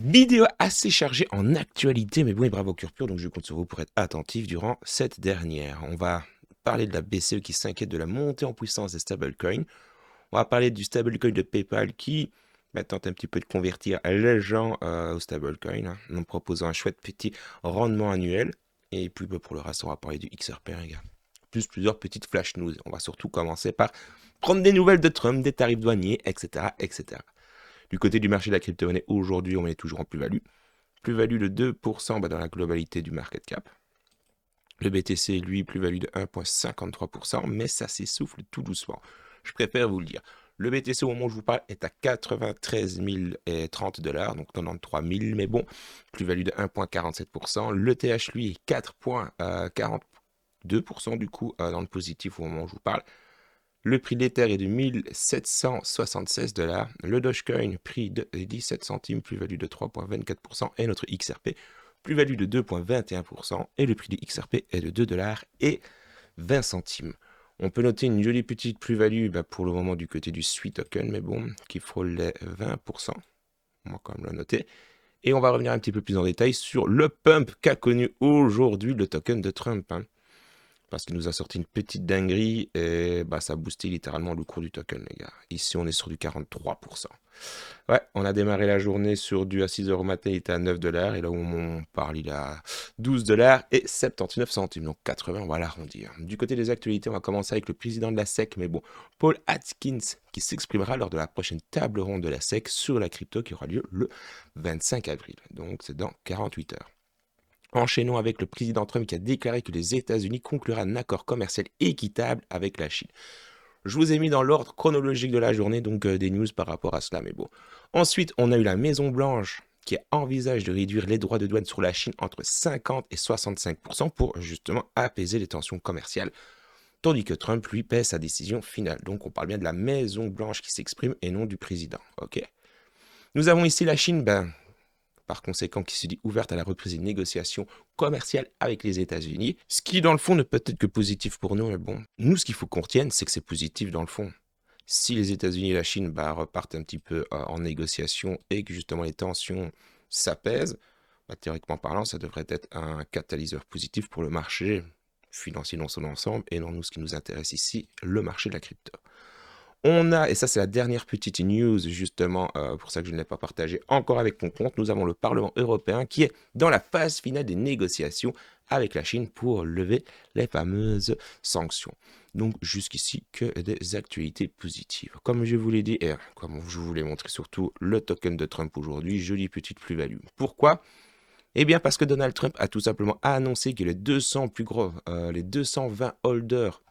Vidéo assez chargée en actualité, mais bon et bravo Curpur, donc je compte sur vous pour être attentif durant cette dernière. On va parler de la BCE qui s'inquiète de la montée en puissance des stablecoins. On va parler du stablecoin de PayPal qui tente un petit peu de convertir les gens au stablecoin, en proposant un chouette petit rendement annuel. Et puis pour le reste, on va parler du XRP, les gars. Plus plusieurs petites flash news. On va surtout commencer par prendre des nouvelles de Trump, des tarifs douaniers, etc., etc. Du côté du marché de la crypto-monnaie, aujourd'hui, on est toujours en plus-value. Plus-value de 2% dans la globalité du market cap. Le BTC, lui, plus-value de 1,53%, mais ça s'essouffle tout doucement. Je préfère vous le dire. Le BTC, au moment où je vous parle, est à 93 030 $, donc 93 000, mais bon, plus-value de 1,47%. Le TH, lui, est 4,42% du coup dans le positif au moment où je vous parle. Le prix de l'Ether est de 1776 $. Le Dogecoin, prix de 17 centimes, plus-value de 3,24%. Et notre XRP, plus-value de 2,21%. Et le prix du XRP est de 2 $ et 20 centimes. On peut noter une jolie petite plus-value pour le moment du côté du Sweet Token, mais bon, qui frôle les 20%. On va quand même le noter. Et on va revenir un petit peu plus en détail sur le pump qu'a connu aujourd'hui le token de Trump. Parce qu'il nous a sorti une petite dinguerie et ça a boosté littéralement le cours du token, les gars. Ici, on est sur du 43%. Ouais, on a démarré la journée sur du à 6 € au matin, il était à 9 $. Et là où on parle, il est à 12 $ et 79 centimes. Donc 80, on va l'arrondir. Du côté des actualités, on va commencer avec le président de la SEC. Mais bon, Paul Atkins, qui s'exprimera lors de la prochaine table ronde de la SEC sur la crypto qui aura lieu le 25 avril. Donc c'est dans 48 heures. Enchaînons avec le président Trump qui a déclaré que les États-Unis concluraient un accord commercial équitable avec la Chine. Je vous ai mis dans l'ordre chronologique de la journée, donc des news par rapport à cela, mais bon. Ensuite, on a eu la Maison-Blanche qui envisage de réduire les droits de douane sur la Chine entre 50 et 65% pour justement apaiser les tensions commerciales. Tandis que Trump, lui, paie sa décision finale. Donc on parle bien de la Maison-Blanche qui s'exprime et non du président. Ok. Nous avons ici la Chine, par conséquent, qui se dit ouverte à la reprise des négociations commerciales avec les États-Unis, ce qui, dans le fond, ne peut être que positif pour nous, mais bon, nous, ce qu'il faut qu'on retienne, c'est que c'est positif dans le fond. Si les États-Unis et la Chine repartent un petit peu en négociation et que justement les tensions s'apaisent, théoriquement parlant, ça devrait être un catalyseur positif pour le marché financier dans son ensemble et non nous, ce qui nous intéresse ici, le marché de la crypto. On a, et ça c'est la dernière petite news justement, pour ça que je ne l'ai pas partagé encore avec mon compte, nous avons le Parlement européen qui est dans la phase finale des négociations avec la Chine pour lever les fameuses sanctions. Donc jusqu'ici que des actualités positives. Comme je vous l'ai dit, et comme je vous l'ai montré surtout, le token de Trump aujourd'hui, jolie petite plus-value. Pourquoi? Eh bien parce que Donald Trump a tout simplement annoncé que les 200 plus gros, les 220 holders,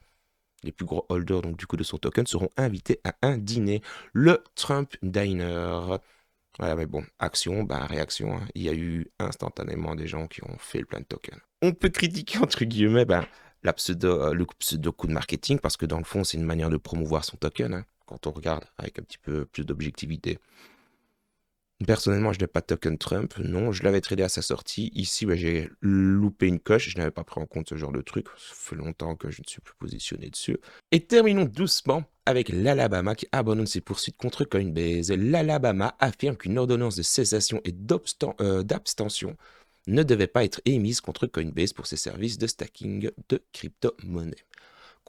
les plus gros holders donc du coup de son token seront invités à un dîner, le Trump Diner. Voilà, mais bon, action, réaction. Il y a eu instantanément des gens qui ont fait le plein de tokens. On peut critiquer entre guillemets le pseudo coup de marketing parce que dans le fond c'est une manière de promouvoir son token. Quand on regarde avec un petit peu plus d'objectivité. Personnellement, je n'ai pas de token Trump, non, je l'avais tradé à sa sortie. Ici, j'ai loupé une coche, je n'avais pas pris en compte ce genre de truc. Ça fait longtemps que je ne suis plus positionné dessus. Et terminons doucement avec l'Alabama qui abandonne ses poursuites contre Coinbase. L'Alabama affirme qu'une ordonnance de cessation et d'abstention ne devait pas être émise contre Coinbase pour ses services de stacking de crypto-monnaies.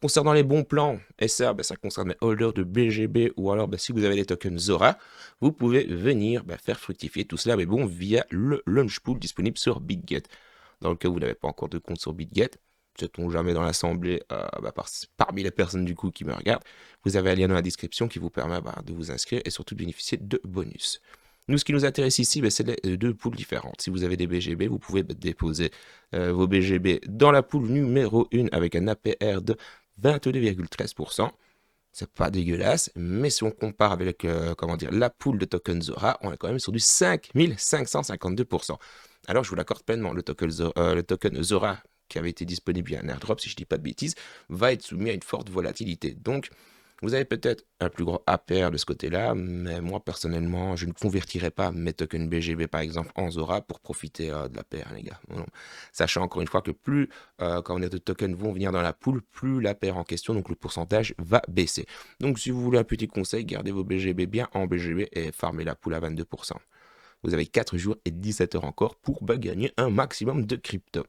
Concernant les bons plans, et ça concerne les holders de BGB ou alors si vous avez des tokens Zora, vous pouvez venir faire fructifier tout cela, mais bon, via le launch pool disponible sur BitGet. Dans le cas où vous n'avez pas encore de compte sur BitGet, sait-on jamais dans l'assemblée, parmi les personnes du coup qui me regardent, vous avez un lien dans la description qui vous permet de vous inscrire et surtout de bénéficier de bonus. Nous, ce qui nous intéresse ici, c'est les deux poules différentes. Si vous avez des BGB, vous pouvez déposer vos BGB dans la poule numéro 1 avec un APR de 22,13%. C'est pas dégueulasse, mais si on compare avec la pool de tokens Zora, on est quand même sur du 5552%. Alors je vous l'accorde pleinement, le token Zora qui avait été disponible via un airdrop, si je dis pas de bêtises, va être soumis à une forte volatilité. Donc vous avez peut-être un plus gros APR de ce côté-là, mais moi personnellement, je ne convertirai pas mes tokens BGB par exemple en Zora pour profiter de l'APR, les gars. Non. Sachant encore une fois que plus de tokens vont venir dans la pool, plus l'APR en question, donc le pourcentage va baisser. Donc si vous voulez un petit conseil, gardez vos BGB bien en BGB et farmez la pool à 22%. Vous avez 4 jours et 17 heures encore pour gagner un maximum de crypto.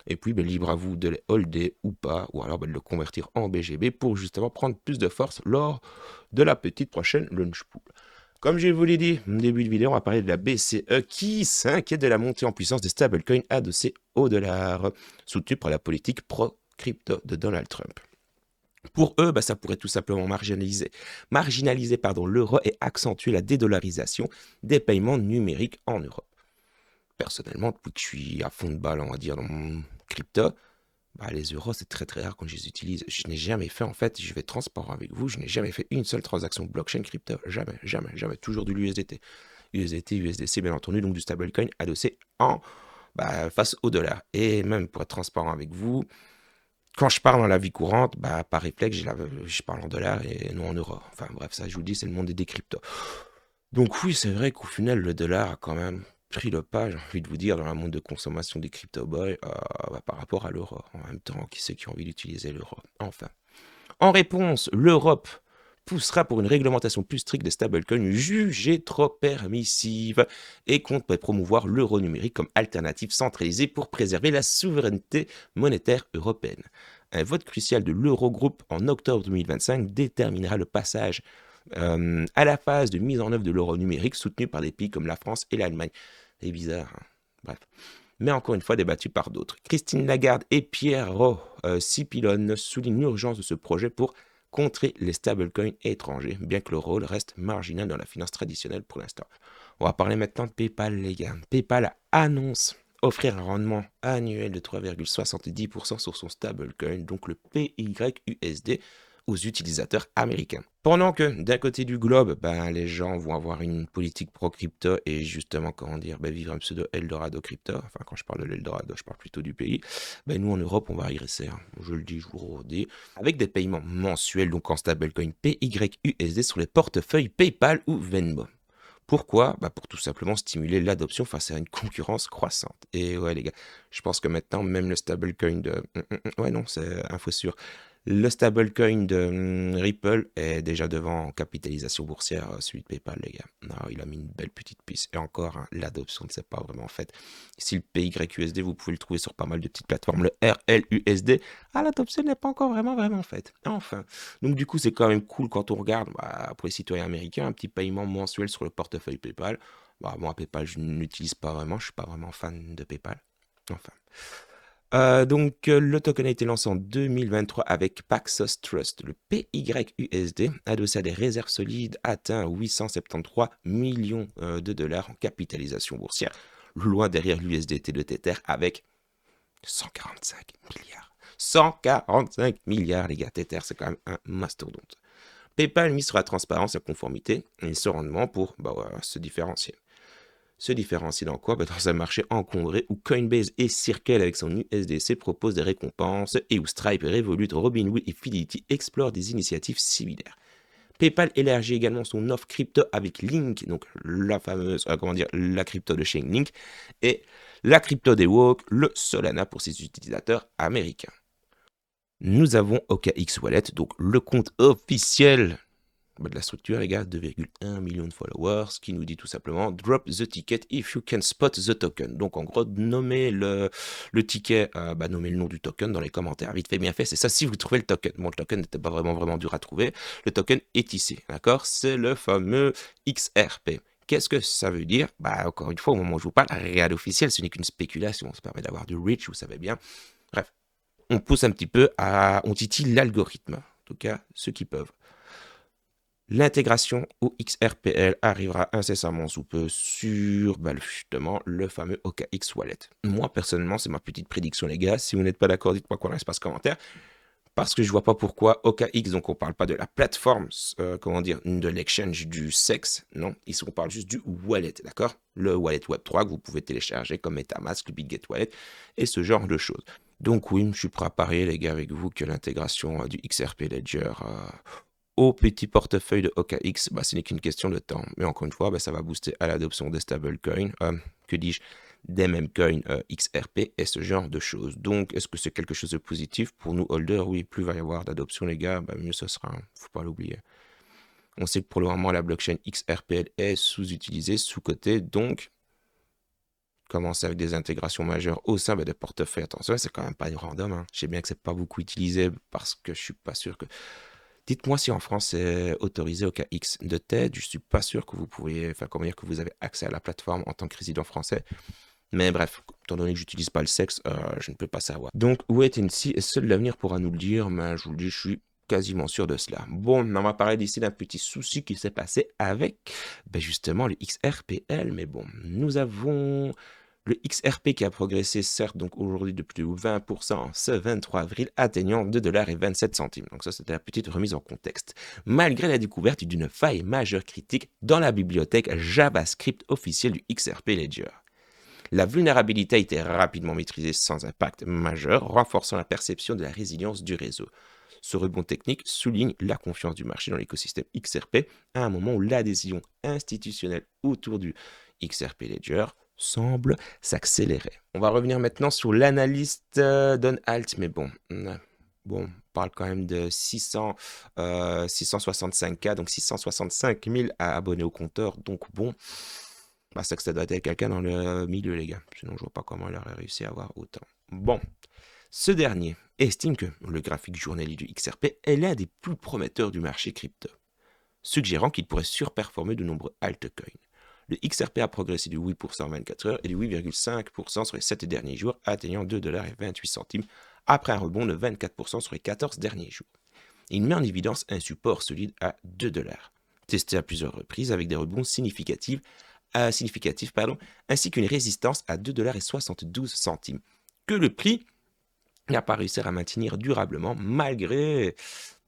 Et puis, libre à vous de les holder ou pas, ou alors de le convertir en BGB pour justement prendre plus de force lors de la petite prochaine launch pool. Comme je vous l'ai dit au début de vidéo, on va parler de la BCE qui s'inquiète de la montée en puissance des stablecoins adossés au dollar, soutenus par la politique pro-crypto de Donald Trump. Pour eux, ça pourrait tout simplement marginaliser l'euro et accentuer la dédollarisation des paiements numériques en Europe. Personnellement, depuis que je suis à fond de balle, on va dire, dans mon crypto, les euros, c'est très très rare quand je les utilise. Je n'ai jamais fait, en fait, je vais être transparent avec vous, je n'ai jamais fait une seule transaction blockchain crypto. Jamais, jamais, jamais. Toujours de l'USDT. USDT, USDC, bien entendu, donc du stablecoin adossé en face au dollar. Et même pour être transparent avec vous, quand je parle dans la vie courante, par réflexe, je parle en dollars et non en euros. Enfin bref, ça je vous le dis, c'est le monde des cryptos. Donc oui, c'est vrai qu'au final, le dollar a quand même pris le pas, j'ai envie de vous dire, dans le monde de consommation des crypto boys par rapport à l'euro. En même temps, qui c'est qui a envie d'utiliser l'euro? Enfin. En réponse, l'Europe poussera pour une réglementation plus stricte des stablecoins jugées trop permissives et compte promouvoir l'euro numérique comme alternative centralisée pour préserver la souveraineté monétaire européenne. Un vote crucial de l'Eurogroupe en octobre 2025 déterminera le passage à la phase de mise en œuvre de l'euro numérique soutenu par des pays comme la France et l'Allemagne. C'est bizarre, hein. Bref. Mais encore une fois débattu par d'autres. Christine Lagarde et Piero Cipollone soulignent l'urgence de ce projet pour contrer les stablecoins étrangers, bien que leur rôle reste marginal dans la finance traditionnelle pour l'instant. On va parler maintenant de PayPal, les gars. PayPal annonce offrir un rendement annuel de 3,70% sur son stablecoin, donc le PYUSD, aux utilisateurs américains. Pendant que d'un côté du globe, les gens vont avoir une politique pro-crypto et justement, vivre un pseudo Eldorado crypto. Enfin, quand je parle de l'Eldorado, je parle plutôt du pays. Nous, en Europe, on va régresser. Je le dis, je vous le redis. Avec des paiements mensuels, donc en stablecoin PYUSD sur les portefeuilles PayPal ou Venmo. Pourquoi? Pour tout simplement stimuler l'adoption face à une concurrence croissante. Et ouais, les gars, je pense que maintenant, même le stablecoin de... Ouais, non, c'est info sûr. Le stablecoin de Ripple est déjà devant en capitalisation boursière celui de PayPal, les gars. Non, il a mis une belle petite piste. Et encore, l'adoption ne s'est pas vraiment faite. Si le PYUSD, vous pouvez le trouver sur pas mal de petites plateformes. Le RLUSD, l'adoption n'est pas encore vraiment faite. Enfin. Donc du coup, c'est quand même cool quand on regarde, pour les citoyens américains, un petit paiement mensuel sur le portefeuille PayPal. Moi, PayPal, je ne l'utilise pas vraiment. Je ne suis pas vraiment fan de PayPal. Enfin. Le token a été lancé en 2023 avec Paxos Trust. Le PYUSD, adossé à des réserves solides, atteint 873 millions de dollars en capitalisation boursière, loin derrière l'USDT de Tether avec 145 milliards. 145 milliards, les gars. Tether, c'est quand même un mastodonte. PayPal mise sur la transparence et la conformité et ce rendement pour se différencier. Se différencie dans quoi? Dans un marché encombré où Coinbase et Circle avec son USDC proposent des récompenses et où Stripe, Revolut, Robinhood et Fidelity explorent des initiatives similaires. PayPal élargit également son offre crypto avec Link, donc la fameuse, la crypto de Chainlink, et la crypto des Woke, le Solana pour ses utilisateurs américains. Nous avons OKX Wallet, donc le compte officiel de la structure, les gars, 2,1 millions de followers, qui nous dit tout simplement drop the ticket if you can spot the token. Donc en gros, nommez le ticket, nommez le nom du token dans les commentaires. Vite fait, bien fait, c'est ça si vous trouvez le token. Bon, le token n'était pas vraiment dur à trouver. Le token est ici, d'accord? C'est le fameux XRP. Qu'est-ce que ça veut dire? Encore une fois, au moment où je vous parle, rien d'officiel, ce n'est qu'une spéculation. Ça permet d'avoir du reach, vous savez bien. Bref, on pousse un petit peu on titille l'algorithme. En tout cas, ceux qui peuvent. L'intégration au XRPL arrivera incessamment sous peu sur justement le fameux OKX Wallet. Moi, personnellement, c'est ma petite prédiction, les gars. Si vous n'êtes pas d'accord, dites-moi quoi dans l'espace commentaire. Parce que je vois pas pourquoi OKX, donc on parle pas de la plateforme, de l'exchange du sexe, non, ici on parle juste du wallet, d'accord? Le wallet Web3 que vous pouvez télécharger comme MetaMask, le Bitget Wallet et ce genre de choses. Donc oui, je suis prêt à parier, les gars, avec vous que l'intégration du XRP Ledger au petit portefeuille de OKX, ce n'est qu'une question de temps. Mais encore une fois, ça va booster à l'adoption des stablecoins, des mêmes coins XRP et ce genre de choses. Donc, est-ce que c'est quelque chose de positif pour nous holders? Oui, plus il va y avoir d'adoption, les gars, mieux ce sera. Faut pas l'oublier. On sait que pour le moment, la blockchain XRPL est sous-utilisée, sous-cotée. Donc, commencer avec des intégrations majeures au sein de portefeuilles. Attention, c'est quand même pas random. Hein. Je sais bien que c'est pas beaucoup utilisé parce que je suis pas sûr que... Dites-moi si en France c'est autorisé au cas X. De tête, je suis pas sûr que vous pouvez, enfin comment dire, que vous avez accès à la plateforme en tant que résident français. Mais bref, étant donné que j'utilise pas le sexe, je ne peux pas savoir. Donc, wait and see, et seul l'avenir pourra nous le dire, mais je vous le dis, je suis quasiment sûr de cela. Bon, on va parler d'ici d'un petit souci qui s'est passé avec, justement, le XRPL, mais bon, nous avons le XRP qui a progressé, certes, donc aujourd'hui de plus de 20% ce 23 avril, atteignant 2,27 $. Donc ça, c'était la petite remise en contexte. Malgré la découverte d'une faille majeure critique dans la bibliothèque JavaScript officielle du XRP Ledger. La vulnérabilité a été rapidement maîtrisée sans impact majeur, renforçant la perception de la résilience du réseau. Ce rebond technique souligne la confiance du marché dans l'écosystème XRP à un moment où l'adhésion institutionnelle autour du XRP Ledger semble s'accélérer. On va revenir maintenant sur l'analyste Don Alt, mais bon, on parle quand même de 665K, donc 665 000 abonnés au compteur, donc bon... c'est que ça doit être quelqu'un dans le milieu, les gars. Sinon, je vois pas comment il aurait réussi à avoir autant. Bon, ce dernier estime que le graphique journalier du XRP est l'un des plus prometteurs du marché crypto, suggérant qu'il pourrait surperformer de nombreux altcoins. Le XRP a progressé de 8% en 24 heures et de 8,5% sur les 7 derniers jours, atteignant 2,28 $ après un rebond de 24% sur les 14 derniers jours. Il met en évidence un support solide à 2 $, testé à plusieurs reprises avec des rebonds significatifs, ainsi qu'une résistance à 2,72 $, que le prix n'a pas réussi à maintenir durablement malgré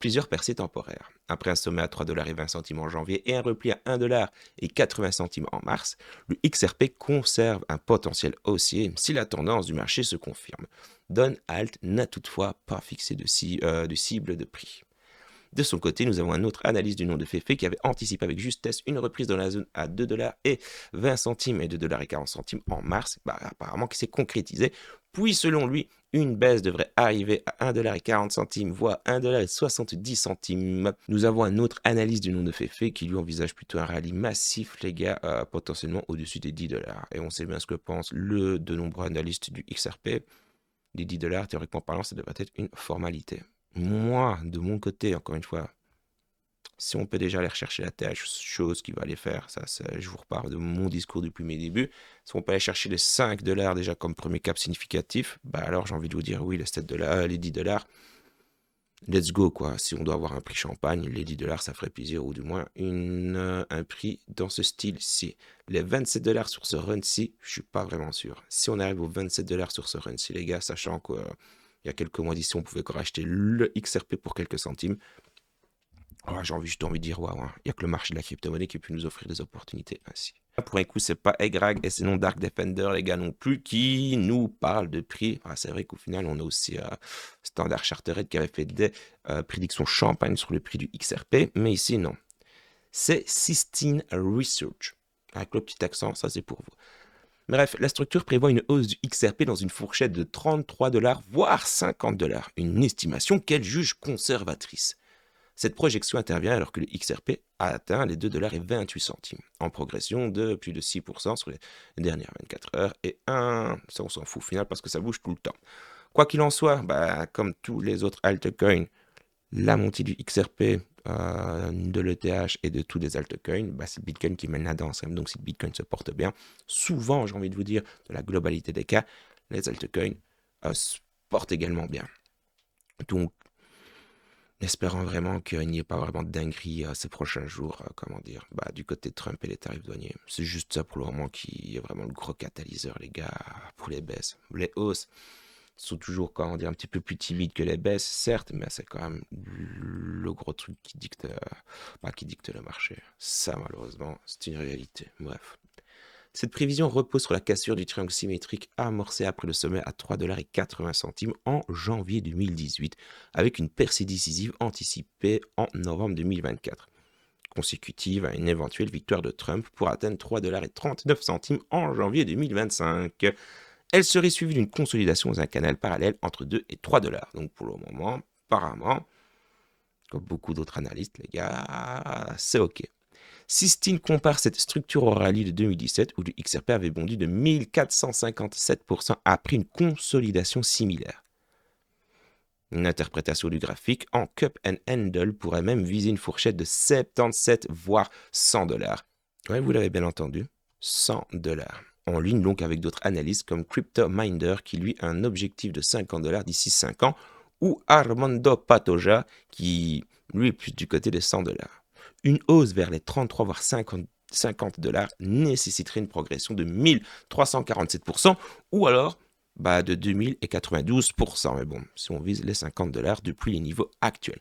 plusieurs percées temporaires. Après un sommet à 3,20 $ en janvier et un repli à 1,80 $ en mars, le XRP conserve un potentiel haussier si la tendance du marché se confirme. Don Alt n'a toutefois pas fixé de cible de prix. De son côté, nous avons un autre analyste du nom de Fefe qui avait anticipé avec justesse une reprise dans la zone à 2,20 $ et 2,40 $ en mars, apparemment qui s'est concrétisé. Puis selon lui, une baisse devrait arriver à 1,40 $, voire 1,70 $. Nous avons un autre analyste du nom de Fefe qui lui envisage plutôt un rallye massif, les gars, potentiellement au-dessus des 10 $. Et on sait bien ce que pensent de nombreux analystes du XRP. Les 10 $, théoriquement parlant, ça devrait être une formalité. Moi, de mon côté, encore une fois, si on peut déjà aller rechercher la TH, chose qui va aller faire, ça, je vous repars de mon discours depuis mes débuts, si on peut aller chercher les 5 $ déjà comme premier cap significatif, alors j'ai envie de vous dire oui, les 7 $, les 10 $, let's go quoi. Si on doit avoir un prix champagne, les 10 $, ça ferait plaisir, ou du moins un prix dans ce style-ci. Les 27 $ sur ce run-ci, je suis pas vraiment sûr. Si on arrive aux 27 $ sur ce run-ci, les gars, sachant que... il y a quelques mois d'ici, on pouvait encore acheter le XRP pour quelques centimes. J'ai juste envie de dire, waouh, il n'y a que le marché de la crypto-monnaie qui peut nous offrir des opportunités ainsi. Pour un coup, c'est pas Egrag et c'est non Dark Defender, les gars, non plus, qui nous parlent de prix. C'est vrai qu'au final, on a aussi Standard Chartered qui avait fait des prédictions champagne sur le prix du XRP, mais ici, non. C'est Sistine Research. Avec le petit accent, ça c'est pour vous. Bref, la structure prévoit une hausse du XRP dans une fourchette de 33 $, voire 50 $, une estimation qu'elle juge conservatrice. Cette projection intervient alors que le XRP a atteint les 2,28 $, en progression de plus de 6% sur les dernières 24 heures, et ça on s'en fout au final parce que ça bouge tout le temps. Quoi qu'il en soit, comme tous les autres altcoins, la montée du XRP, de l'ETH et de tous les altcoins, c'est le Bitcoin qui mène la danse. Donc si le Bitcoin se porte bien, souvent, j'ai envie de vous dire, dans la globalité des cas, les altcoins se portent également bien. Donc, espérant vraiment qu'il n'y ait pas vraiment de dinguerie ces prochains jours, du côté de Trump et les tarifs douaniers. C'est juste ça pour le moment qui est vraiment le gros catalyseur, les gars, pour les baisses. Les hausses sont toujours, un petit peu plus timides que les baisses, certes, mais c'est quand même le gros truc qui dicte le marché. Ça, malheureusement, c'est une réalité. Bref. Cette prévision repose sur la cassure du triangle symétrique amorcé après le sommet à 3,80 $ en janvier 2018, avec une percée décisive anticipée en novembre 2024, consécutive à une éventuelle victoire de Trump pour atteindre 3,39 $ en janvier 2025. Elle serait suivie d'une consolidation dans un canal parallèle entre 2 et 3 $. Donc pour le moment, apparemment, comme beaucoup d'autres analystes, les gars, c'est OK. Sistine compare cette structure au rallye de 2017 où le XRP avait bondi de 1457% après une consolidation similaire. Une interprétation du graphique en cup and handle pourrait même viser une fourchette de 77 voire 100 $. Ouais, vous l'avez bien entendu, 100 $. En ligne donc avec d'autres analystes comme CryptoMinder qui lui a un objectif de 50 $ d'ici 5 ans ou Armando Patoja qui lui est plus du côté des 100 $. Une hausse vers les 33 voire 50 $ nécessiterait une progression de 1347% ou alors de 2092%. Mais bon, si on vise les 50 $ depuis les niveaux actuels.